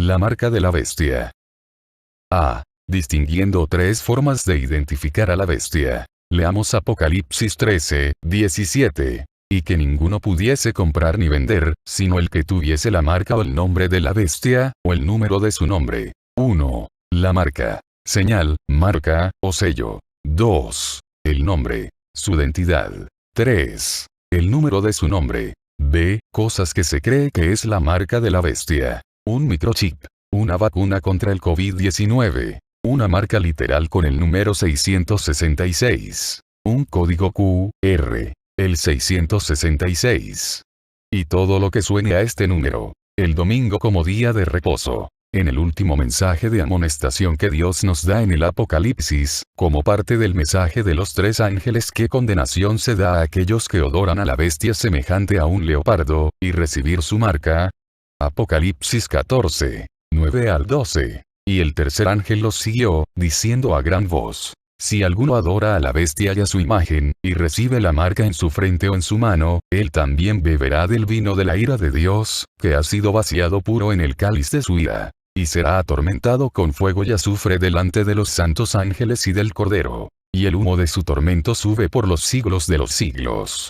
La marca de la bestia. A. Distinguiendo tres formas de identificar a la bestia. Leamos Apocalipsis 13, 17. Y que ninguno pudiese comprar ni vender, sino el que tuviese la marca o el nombre de la bestia, o el número de su nombre. 1. La marca. Señal, marca, o sello. 2. El nombre. Su identidad. 3. El número de su nombre. B. Cosas que se cree que es la marca de la bestia. Un microchip. Una vacuna contra el COVID-19. Una marca literal con el número 666. Un código QR. El 666. Y todo lo que suene a este número. El domingo como día de reposo. En el último mensaje de amonestación que Dios nos da en el Apocalipsis, como parte del mensaje de los tres ángeles, ¿qué condenación se da a aquellos que adoran a la bestia semejante a un leopardo, y recibir su marca? Apocalipsis 14, 9 al 12. Y el tercer ángel los siguió, diciendo a gran voz: si alguno adora a la bestia y a su imagen, y recibe la marca en su frente o en su mano, él también beberá del vino de la ira de Dios, que ha sido vaciado puro en el cáliz de su ira. Y será atormentado con fuego y azufre delante de los santos ángeles y del Cordero. Y el humo de su tormento sube por los siglos de los siglos.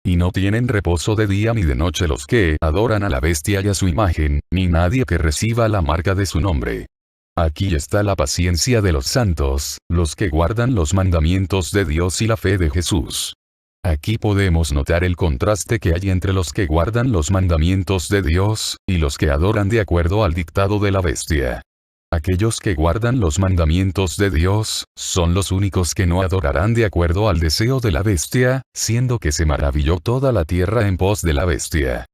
Y no tienen reposo de día ni de noche los que adoran a la bestia y a su imagen, ni nadie que reciba la marca de su nombre. Aquí está la paciencia de los santos, los que guardan los mandamientos de Dios y la fe de Jesús. Aquí podemos notar el contraste que hay entre los que guardan los mandamientos de Dios, y los que adoran de acuerdo al dictado de la bestia. Aquellos que guardan los mandamientos de Dios, son los únicos que no adorarán de acuerdo al deseo de la bestia, siendo que se maravilló toda la tierra en pos de la bestia.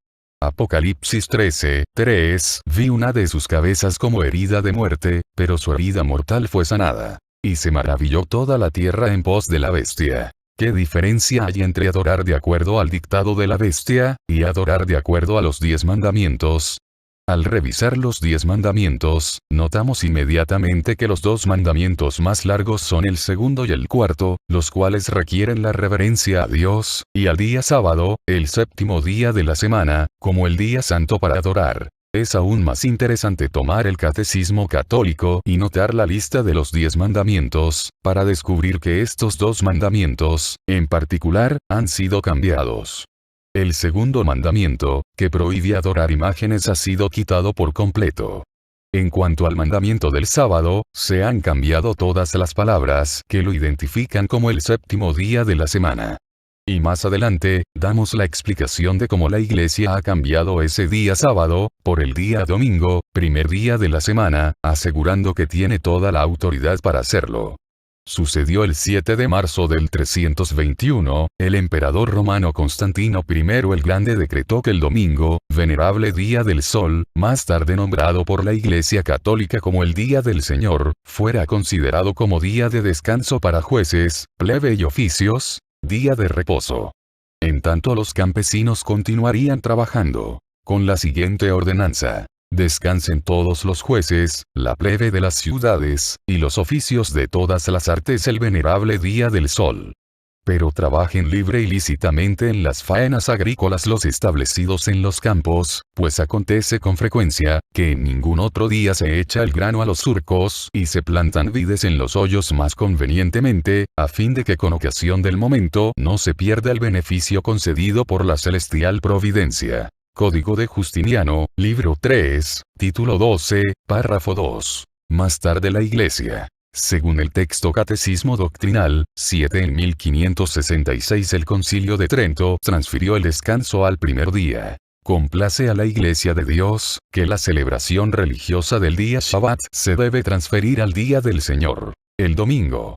Apocalipsis 13, 3. Vi una de sus cabezas como herida de muerte, pero su herida mortal fue sanada. Y se maravilló toda la tierra en pos de la bestia. ¿Qué diferencia hay entre adorar de acuerdo al dictado de la bestia, y adorar de acuerdo a los 10 mandamientos? Al revisar los 10 mandamientos, notamos inmediatamente que los 2 mandamientos más largos son el segundo y el cuarto, los cuales requieren la reverencia a Dios, y al día sábado, el séptimo día de la semana, como el día santo para adorar. Es aún más interesante tomar el catecismo católico y notar la lista de los 10 mandamientos, para descubrir que estos 2 mandamientos, en particular, han sido cambiados. El segundo mandamiento, que prohíbe adorar imágenes, ha sido quitado por completo. En cuanto al mandamiento del sábado, se han cambiado todas las palabras que lo identifican como el séptimo día de la semana. Y más adelante, damos la explicación de cómo la Iglesia ha cambiado ese día sábado, por el día domingo, primer día de la semana, asegurando que tiene toda la autoridad para hacerlo. Sucedió el 7 de marzo del 321, el emperador romano Constantino I el Grande decretó que el domingo, venerable día del sol, más tarde nombrado por la Iglesia Católica como el Día del Señor, fuera considerado como día de descanso para jueces, plebe y oficios, día de reposo. En tanto los campesinos continuarían trabajando, con la siguiente ordenanza: descansen todos los jueces, la plebe de las ciudades, y los oficios de todas las artes el venerable día del sol. Pero trabajen libre y lícitamente en las faenas agrícolas los establecidos en los campos, pues acontece con frecuencia, que en ningún otro día se echa el grano a los surcos y se plantan vides en los hoyos más convenientemente, a fin de que con ocasión del momento no se pierda el beneficio concedido por la celestial providencia. Código de Justiniano, libro 3, título 12, párrafo 2. Más tarde la Iglesia, según el texto Catecismo Doctrinal, 7 en 1566 el Concilio de Trento transfirió el descanso al primer día. Complace a la Iglesia de Dios, que la celebración religiosa del día Shabbat se debe transferir al día del Señor, el domingo.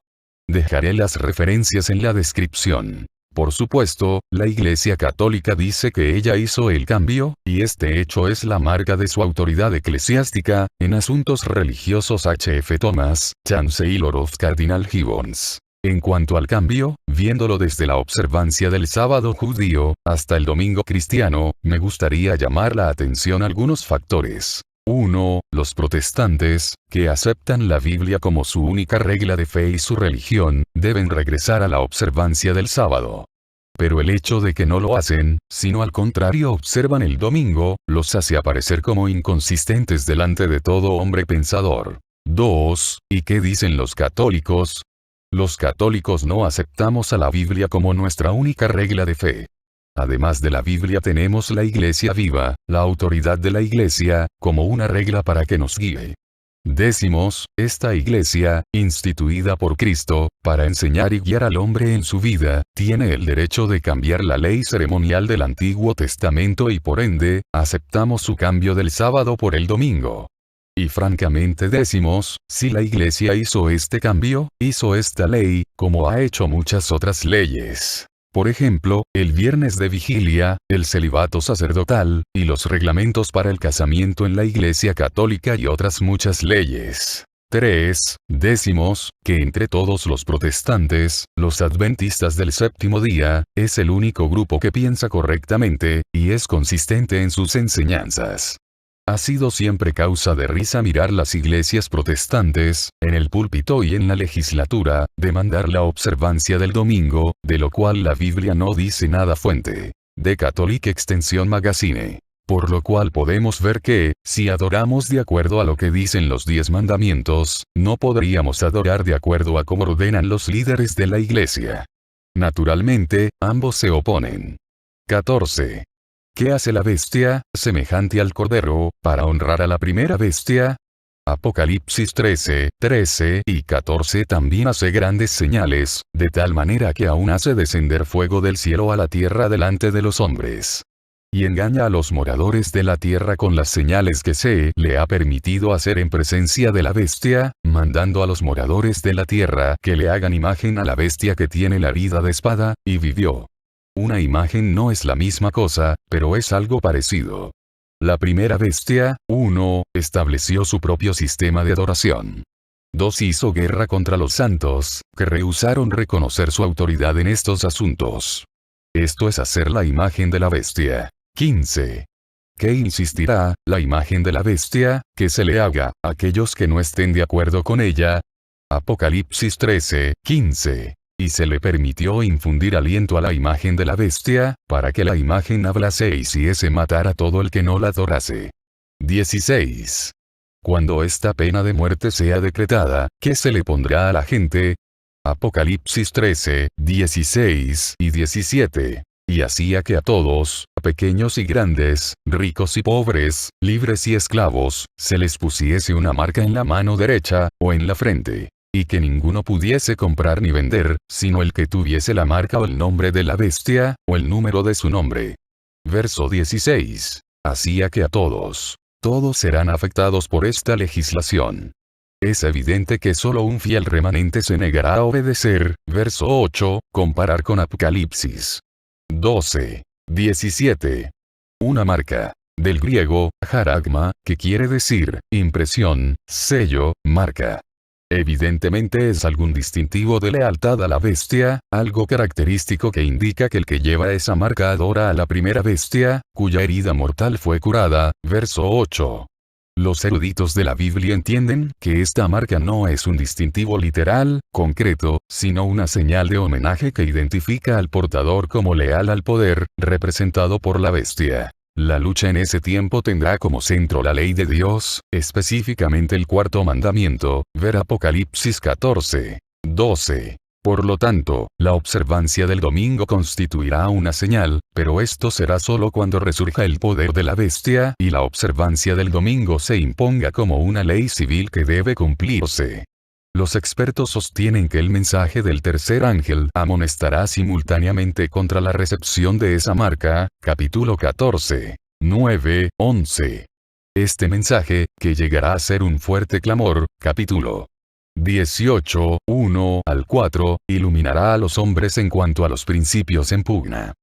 Dejaré las referencias en la descripción. Por supuesto, la Iglesia Católica dice que ella hizo el cambio, y este hecho es la marca de su autoridad eclesiástica, en asuntos religiosos. H.F. Thomas, Chancellor of Cardinal Gibbons. En cuanto al cambio, viéndolo desde la observancia del sábado judío, hasta el domingo cristiano, me gustaría llamar la atención a algunos factores. 1. Los protestantes, que aceptan la Biblia como su única regla de fe y su religión, deben regresar a la observancia del sábado. Pero el hecho de que no lo hacen, sino al contrario observan el domingo, los hace aparecer como inconsistentes delante de todo hombre pensador. 2. ¿Y qué dicen los católicos? Los católicos no aceptamos a la Biblia como nuestra única regla de fe. Además de la Biblia tenemos la Iglesia viva, la autoridad de la Iglesia, como una regla para que nos guíe. Decimos, esta Iglesia, instituida por Cristo, para enseñar y guiar al hombre en su vida, tiene el derecho de cambiar la ley ceremonial del Antiguo Testamento y por ende, aceptamos su cambio del sábado por el domingo. Y francamente decimos, si la Iglesia hizo este cambio, hizo esta ley, como ha hecho muchas otras leyes. Por ejemplo, el viernes de vigilia, el celibato sacerdotal, y los reglamentos para el casamiento en la Iglesia Católica y otras muchas leyes. 3. Decimos, que entre todos los protestantes, los adventistas del séptimo día, es el único grupo que piensa correctamente, y es consistente en sus enseñanzas. Ha sido siempre causa de risa mirar las iglesias protestantes, en el púlpito y en la legislatura, demandar la observancia del domingo, de lo cual la Biblia no dice nada. Fuente de Catholic Extension Magazine. Por lo cual podemos ver que, si adoramos de acuerdo a lo que dicen los 10 mandamientos, no podríamos adorar de acuerdo a cómo ordenan los líderes de la iglesia. Naturalmente, ambos se oponen. 14. ¿Qué hace la bestia, semejante al cordero, para honrar a la primera bestia? Apocalipsis 13, 13 y 14 también hace grandes señales, de tal manera que aún hace descender fuego del cielo a la tierra delante de los hombres. Y engaña a los moradores de la tierra con las señales que se le ha permitido hacer en presencia de la bestia, mandando a los moradores de la tierra que le hagan imagen a la bestia que tiene la herida de espada, y vivió. Una imagen no es la misma cosa, pero es algo parecido. La primera bestia, 1, estableció su propio sistema de adoración. 2, hizo guerra contra los santos, que rehusaron reconocer su autoridad en estos asuntos. Esto es hacer la imagen de la bestia. 15. ¿Qué insistirá, la imagen de la bestia, que se le haga, a aquellos que no estén de acuerdo con ella? Apocalipsis 13, 15. Y se le permitió infundir aliento a la imagen de la bestia, para que la imagen hablase e hiciese matar a todo el que no la adorase. 16. Cuando esta pena de muerte sea decretada, ¿qué se le pondrá a la gente? Apocalipsis 13, 16 y 17. Y hacía que a todos, pequeños y grandes, ricos y pobres, libres y esclavos, se les pusiese una marca en la mano derecha, o en la frente. Y que ninguno pudiese comprar ni vender, sino el que tuviese la marca o el nombre de la bestia, o el número de su nombre. Verso 16. Hacía que a todos serán afectados por esta legislación. Es evidente que solo un fiel remanente se negará a obedecer. Verso 8, comparar con Apocalipsis 12, 17. Una marca. Del griego, haragma, que quiere decir, impresión, sello, marca. Evidentemente es algún distintivo de lealtad a la bestia, algo característico que indica que el que lleva esa marca adora a la primera bestia, cuya herida mortal fue curada. Verso 8. Los eruditos de la Biblia entienden que esta marca no es un distintivo literal, concreto, sino una señal de homenaje que identifica al portador como leal al poder, representado por la bestia. La lucha en ese tiempo tendrá como centro la ley de Dios, específicamente el cuarto mandamiento, ver Apocalipsis 14, 12. Por lo tanto, la observancia del domingo constituirá una señal, pero esto será solo cuando resurja el poder de la bestia y la observancia del domingo se imponga como una ley civil que debe cumplirse. Los expertos sostienen que el mensaje del tercer ángel amonestará simultáneamente contra la recepción de esa marca, capítulo 14, 9, 11. Este mensaje, que llegará a ser un fuerte clamor, capítulo 18, 1 al 4, iluminará a los hombres en cuanto a los principios en pugna.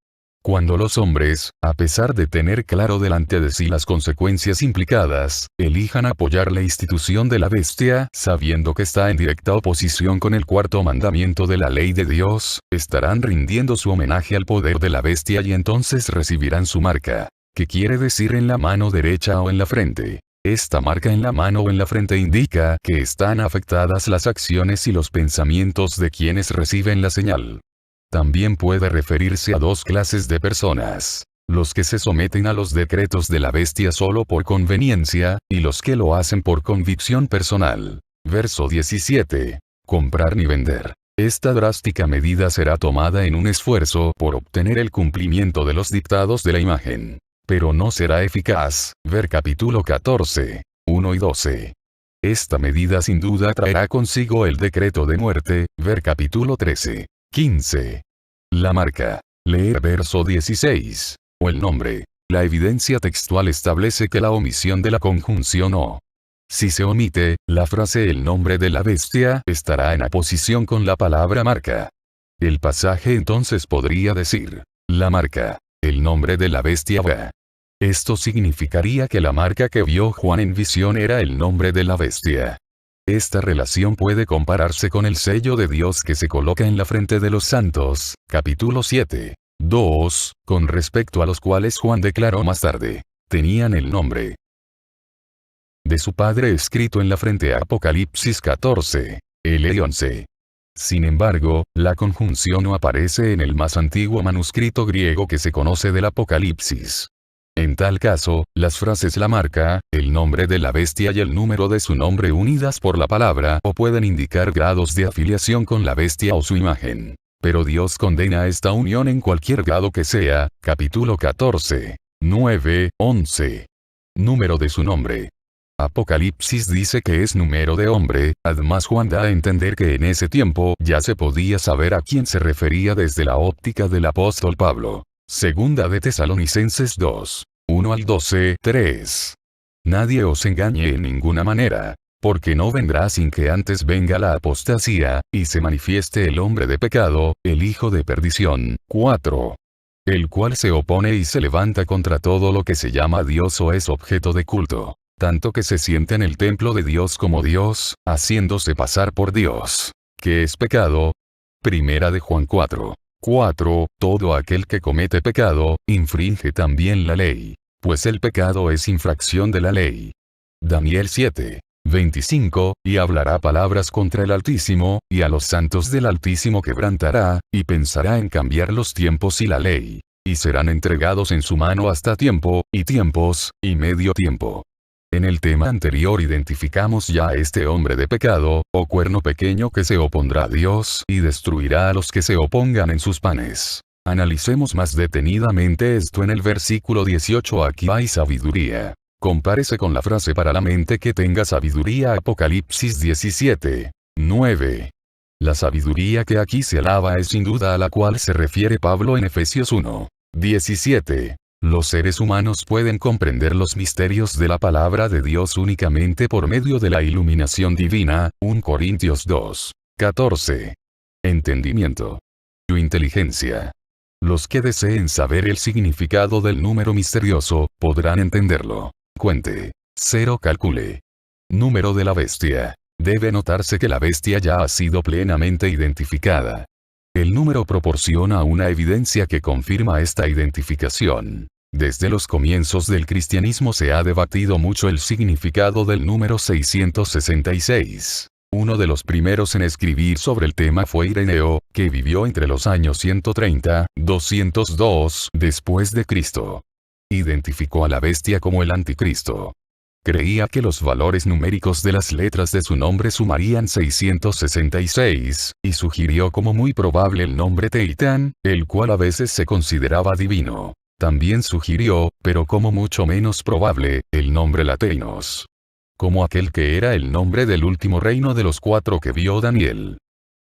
Cuando los hombres, a pesar de tener claro delante de sí las consecuencias implicadas, elijan apoyar la institución de la bestia, sabiendo que está en directa oposición con el cuarto mandamiento de la ley de Dios, estarán rindiendo su homenaje al poder de la bestia y entonces recibirán su marca, que quiere decir en la mano derecha o en la frente. Esta marca en la mano o en la frente indica que están afectadas las acciones y los pensamientos de quienes reciben la señal. También puede referirse a dos clases de personas: los que se someten a los decretos de la bestia solo por conveniencia, y los que lo hacen por convicción personal. Verso 17. Comprar ni vender. Esta drástica medida será tomada en un esfuerzo por obtener el cumplimiento de los dictados de la imagen. Pero no será eficaz. Ver capítulo 14, 1 y 12. Esta medida sin duda traerá consigo el decreto de muerte. Ver capítulo 13, 15. La marca. Leer verso 16. O el nombre. La evidencia textual establece que la omisión de la conjunción o. Si se omite, la frase el nombre de la bestia estará en aposición con la palabra marca. El pasaje entonces podría decir: la marca, el nombre de la bestia va. Esto significaría que la marca que vio Juan en visión era el nombre de la bestia. Esta relación puede compararse con el sello de Dios que se coloca en la frente de los santos, capítulo 7, 2, con respecto a los cuales Juan declaró más tarde: tenían el nombre de su Padre escrito en la frente. Apocalipsis 14, L 11. Sin embargo, la conjunción no aparece en el más antiguo manuscrito griego que se conoce del Apocalipsis. En tal caso, las frases la marca, el nombre de la bestia y el número de su nombre unidas por la palabra o pueden indicar grados de afiliación con la bestia o su imagen. Pero Dios condena esta unión en cualquier grado que sea. Capítulo 14, 9, 11. Número de su nombre. Apocalipsis dice que es número de hombre. Además Juan da a entender que en ese tiempo ya se podía saber a quién se refería desde la óptica del apóstol Pablo. Segunda de Tesalonicenses 2, 1 al 12, 3. Nadie os engañe en ninguna manera, porque no vendrá sin que antes venga la apostasía, y se manifieste el hombre de pecado, el hijo de perdición. 4. El cual se opone y se levanta contra todo lo que se llama Dios o es objeto de culto, tanto que se siente en el templo de Dios como Dios, haciéndose pasar por Dios. ¿Qué es pecado? Primera de Juan 4. 4. Todo aquel que comete pecado, infringe también la ley, pues el pecado es infracción de la ley. Daniel 7, 25, y hablará palabras contra el Altísimo, y a los santos del Altísimo quebrantará, y pensará en cambiar los tiempos y la ley, y serán entregados en su mano hasta tiempo, y tiempos, y medio tiempo. En el tema anterior identificamos ya a este hombre de pecado, o cuerno pequeño que se opondrá a Dios y destruirá a los que se opongan en sus planes. Analicemos más detenidamente esto en el versículo 18. Aquí hay sabiduría. Compárese con la frase para la mente que tenga sabiduría. Apocalipsis 17, 9. La sabiduría que aquí se alaba es sin duda a la cual se refiere Pablo en Efesios 1, 17. Los seres humanos pueden comprender los misterios de la palabra de Dios únicamente por medio de la iluminación divina. 1 Corintios 2, 14. Entendimiento. Tu inteligencia. Los que deseen saber el significado del número misterioso, podrán entenderlo. Cuente. 0. Calcule. Número de la bestia. Debe notarse que la bestia ya ha sido plenamente identificada. El número proporciona una evidencia que confirma esta identificación. Desde los comienzos del cristianismo se ha debatido mucho el significado del número 666. Uno de los primeros en escribir sobre el tema fue Ireneo, que vivió entre los años 130, 202 después de Cristo. Identificó a la bestia como el anticristo. Creía que los valores numéricos de las letras de su nombre sumarían 666, y sugirió como muy probable el nombre Teitán, el cual a veces se consideraba divino. También sugirió, pero como mucho menos probable, el nombre Lateinos, como aquel que era el nombre del último reino de los 4 que vio Daniel.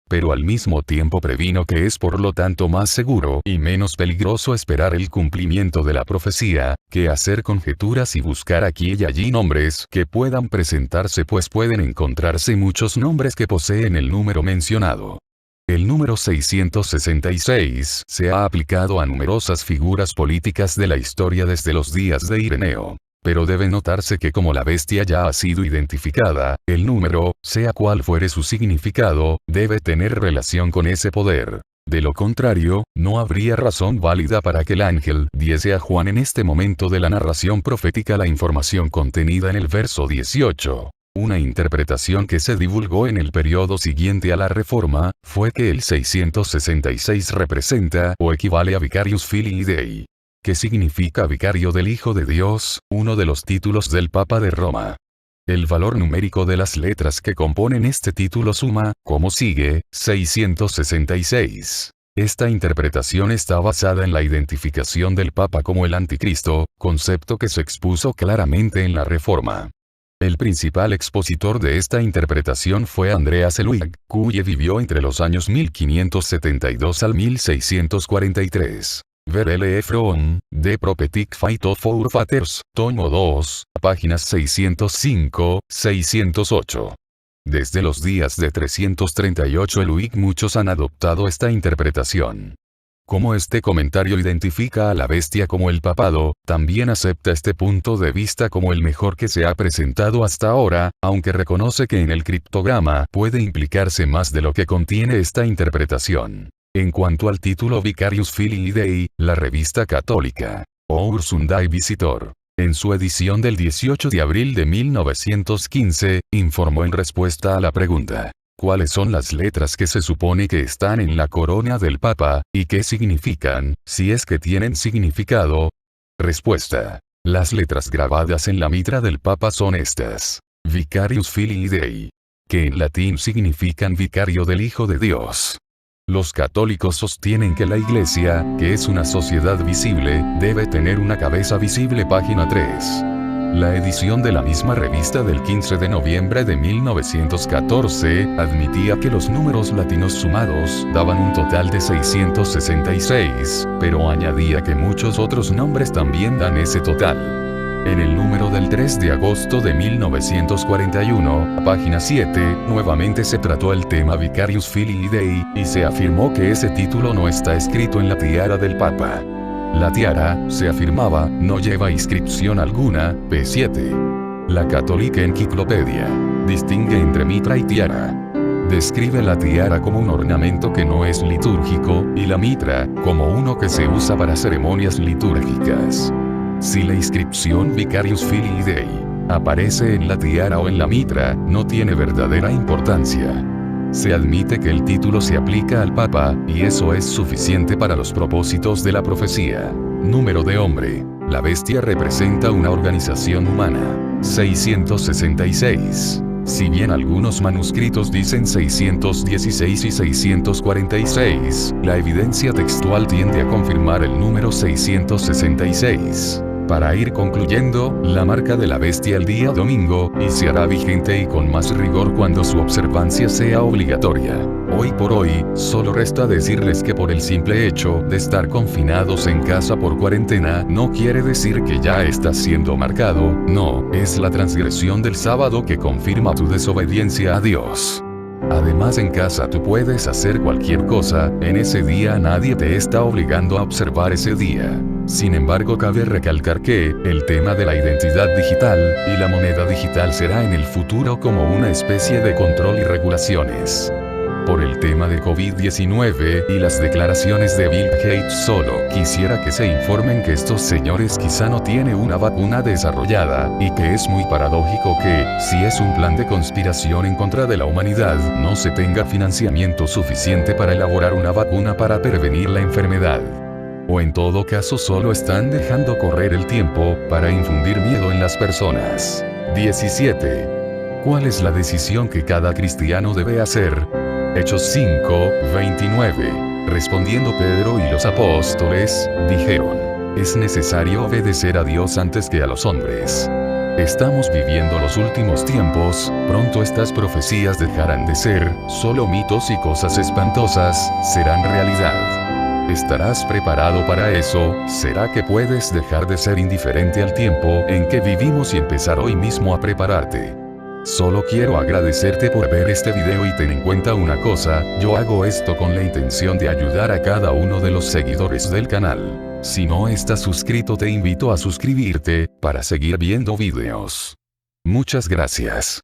Pero al mismo tiempo previno que es por lo tanto más seguro y menos peligroso esperar el cumplimiento de la profecía, que hacer conjeturas y buscar aquí y allí nombres que puedan presentarse, pues pueden encontrarse muchos nombres que poseen el número mencionado. El número 666 se ha aplicado a numerosas figuras políticas de la historia desde los días de Ireneo. Pero debe notarse que como la bestia ya ha sido identificada, el número, sea cual fuere su significado, debe tener relación con ese poder. De lo contrario, no habría razón válida para que el ángel diese a Juan en este momento de la narración profética la información contenida en el verso 18. Una interpretación que se divulgó en el periodo siguiente a la Reforma, fue que el 666 representa o equivale a Vicarius Filii Dei, que significa vicario del Hijo de Dios, uno de los títulos del Papa de Roma. El valor numérico de las letras que componen este título suma, como sigue, 666. Esta interpretación está basada en la identificación del Papa como el Anticristo, concepto que se expuso claramente en la Reforma. El principal expositor de esta interpretación fue Andreas Helwig, cuye vivió entre los años 1572 al 1643. Ver L. From, The Prophetic Fight of Our Fathers, tomo 2, páginas 605-608. Desde los días de 338 Helwig muchos han adoptado esta interpretación. Como este comentario identifica a la bestia como el papado, también acepta este punto de vista como el mejor que se ha presentado hasta ahora, aunque reconoce que en el criptograma puede implicarse más de lo que contiene esta interpretación. En cuanto al título Vicarius Filii Dei, la revista católica Our Sunday Visitor, en su edición del 18 de abril de 1915, informó en respuesta a la pregunta: ¿cuáles son las letras que se supone que están en la corona del Papa, y qué significan, si es que tienen significado? Respuesta: las letras grabadas en la mitra del Papa son estas: Vicarius Filii Dei, que en latín significan vicario del Hijo de Dios. Los católicos sostienen que la Iglesia, que es una sociedad visible, debe tener una cabeza visible. Página 3. La edición de la misma revista del 15 de noviembre de 1914 admitía que los números latinos sumados daban un total de 666, pero añadía que muchos otros nombres también dan ese total. En el número del 3 de agosto de 1941, página 7, nuevamente se trató el tema Vicarius Filii Dei, y se afirmó que ese título no está escrito en la tiara del Papa. La tiara, se afirmaba, no lleva inscripción alguna. P7. La Católica Enciclopedia distingue entre mitra y tiara. Describe la tiara como un ornamento que no es litúrgico, y la mitra, como uno que se usa para ceremonias litúrgicas. Si la inscripción Vicarius Filii Dei aparece en la tiara o en la mitra, no tiene verdadera importancia. Se admite que el título se aplica al Papa, y eso es suficiente para los propósitos de la profecía. Número de hombre. La bestia representa una organización humana. 666. Si bien algunos manuscritos dicen 616 y 646, la evidencia textual tiende a confirmar el número 666. Para ir concluyendo, la marca de la bestia el día domingo, y se hará vigente y con más rigor cuando su observancia sea obligatoria. Hoy por hoy, solo resta decirles que por el simple hecho de estar confinados en casa por cuarentena, no quiere decir que ya estás siendo marcado, no, es la transgresión del sábado que confirma tu desobediencia a Dios. Además, en casa tú puedes hacer cualquier cosa, en ese día nadie te está obligando a observar ese día. Sin embargo, cabe recalcar que, el tema de la identidad digital, y la moneda digital será en el futuro como una especie de control y regulaciones. Por el tema de COVID-19 y las declaraciones de Bill Gates solo, quisiera que se informen que estos señores quizá no tienen una vacuna desarrollada, y que es muy paradójico que, si es un plan de conspiración en contra de la humanidad, no se tenga financiamiento suficiente para elaborar una vacuna para prevenir la enfermedad. O en todo caso solo están dejando correr el tiempo, para infundir miedo en las personas. 17. ¿Cuál es la decisión que cada cristiano debe hacer? Hechos 5:29. Respondiendo Pedro y los apóstoles, dijeron: es necesario obedecer a Dios antes que a los hombres. Estamos viviendo los últimos tiempos, pronto estas profecías dejarán de ser solo mitos y cosas espantosas, serán realidad. ¿Estarás preparado para eso? ¿Será que puedes dejar de ser indiferente al tiempo en que vivimos y empezar hoy mismo a prepararte? Solo quiero agradecerte por ver este video y ten en cuenta una cosa, yo hago esto con la intención de ayudar a cada uno de los seguidores del canal. Si no estás suscrito te invito a suscribirte, para seguir viendo videos. Muchas gracias.